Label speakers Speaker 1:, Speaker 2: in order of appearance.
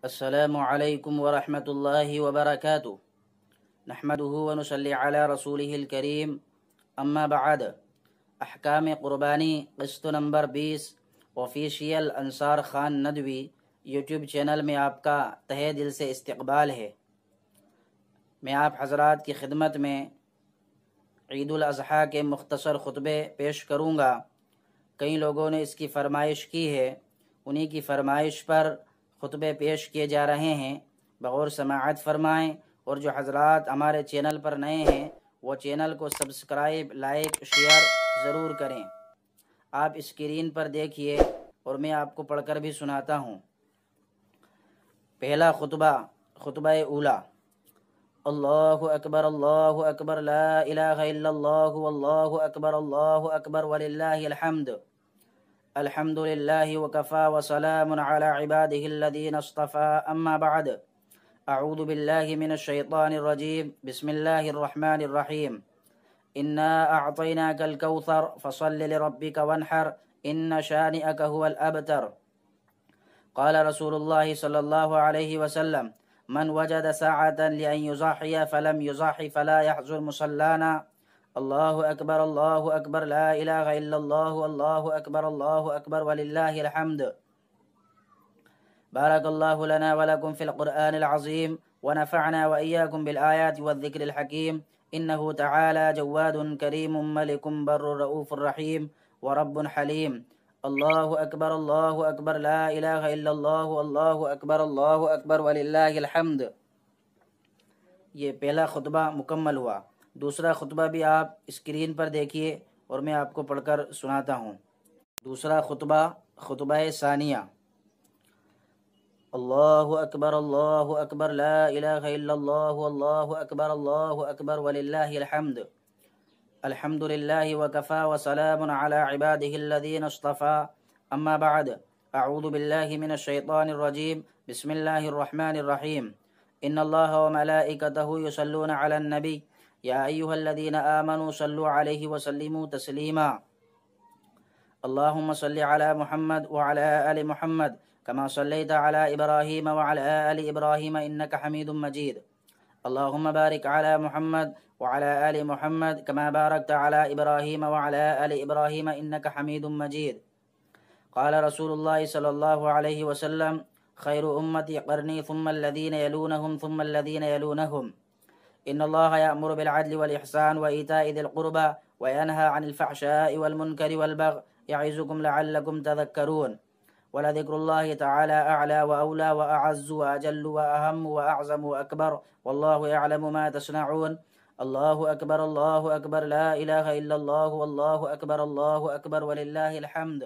Speaker 1: अस्सलामु अलैकुम वरहमतुल्लाहि वबरकातुहू। नहमदुहु व नुसल्ली अला रसूलिहिल करीम, अम्मा बाद। अहकाम क़ुरबानी क़िस्त number 20 official Ansar Khan Nadvi YouTube channel में आपका तहे दिल से इस्तक़बाल है। मैं आप हज़रात की खिदमत में ईद उल अज़हा के मुख्तसर खुतबे पेश करूँगा। कई लोगों ने इसकी फ़रमाइश की है, उन्हीं की फ़रमाइश पर खुतबे पेश किए जा रहे हैं। बग़ौर समाअत फ़रमाएँ, और जो हज़रात हमारे चैनल पर नए हैं वो चैनल को सब्सक्राइब, लाइक, शेयर ज़रूर करें। आप स्क्रीन पर देखिए और मैं आपको पढ़कर भी सुनाता हूँ। पहला खुतबा, खुतबा ऊला। अल्लाहु अकबर ला इलाहा इल्लल्लाहु वल्लाहु अकबर वलिल्लाहिल हम्द। अल्हम्दुलिल्लाहि वकफ़ा व सलामुन अला इबादिहिल्लज़ीना इस्तफ़ा, अम्मा बअद। अऊज़ु बिल्लाहि मिनश शैतानिर रजीम, बिस्मिल्लाहिर रहमानिर रहीम। इन्ना अअतैनाकल कौसर फसल्लि लिरब्बिका वन्हर, इन्न शानिअका हुवल अबतर। क़ाल रसूलुल्लाहि सल्लल्लाहु अलैहि वसल्लम, मन वजद साअतन लिअन युज़हिय फलम युज़हि फला यहज़ुर मुसल्लाना। अल्लाहु अकबर ला इलाहा इल्लल्लाहु अल्लाहु अकबर वलिल्लाहिल हम्द। बारकल्लाहु लना व लकुम फिल क़ुरआनिल अज़ीम व नफ़अना व इय्याकुम बिल आयाति वज़ ज़िक्रिल हकीम। इन्नहु तआला जव्वादुन करीमुम मलिकुम बर्रुर रऊफ़ुर रहीम व रब्बुन हलीम। अल्लाहु अकबर ला इलाहा इल्लल्लाहु अल्लाहु अकबर वलिल्लाहिल हम्द। ये पहला खुतबा मुकम्मल हुआ। दूसरा खुतबा भी आप स्क्रीन पर देखिए और मैं आपको पढ़कर सुनाता हूँ। दूसरा खुतबा, खुतबा सानिया। अल्लाहु अकबर ला इलाहा इल्लल्लाहु अल्लाहु अकबर वलिल्लाहिल हम्द। अल्हम्दुलिल्लाहि वकफ़ा व सलामुन अला इबादिहिल्लज़ीना इस्तफ़ा, अम्मा बअद। अऊज़ु बिल्लाहि मिनश शैतानिर रजीम, बिस्मिल्लाहिर रहमानिर रहीम। इन्नल्लाहा व मलाइकतहु युसल्लूना अलन नबी, या अय्युहल्लज़ीना आमनू सल्लु अलैहि व सल्लिमू तस्लीमा। अल्लाहुम्मा सल्लि अला मुहम्मद व अला आलि मुहम्मद कमा सल्लैता अला इब्राहीम व अला आलि इब्राहीम इन्नका हमीदुम मजीद। अल्लाहुम्मा बारिक अला मुहम्मद व अला आलि मुहम्मद कमा बारकता अला इब्राहीम व अला आलि इब्राहीम इन्नका हमीदुम मजीद। क़ाल रसूलुल्लाहि सल्लल्लाहु अलैहि वसल्लम, खैरु उम्मती क़र्नी सुम्मल्लज़ीना यलूनहुम सुम्मल्लज़ीना यलूनहुम। इन्नल्लाहा यअमुरु बिल अदलि वल इहसान व ईताइ ज़िल क़ुरबा व यनहा अनिल फ़हशाइ वल मुनकरि वल बग़य यअइज़ुकुम लअल्लकुम तज़क्करून। वलज़िक्रुल्लाहि तआला अअला व औला व अअज़्ज़ु व अजल्लु व अहम्मु व अअज़मु व अकबर, वल्लाहु यअलमु मा तस्नऊन। अल्लाहु अकबर ला इलाहा इल्लल्लाहु अल्लाहु अकबर वलिल्लाहिल हम्द।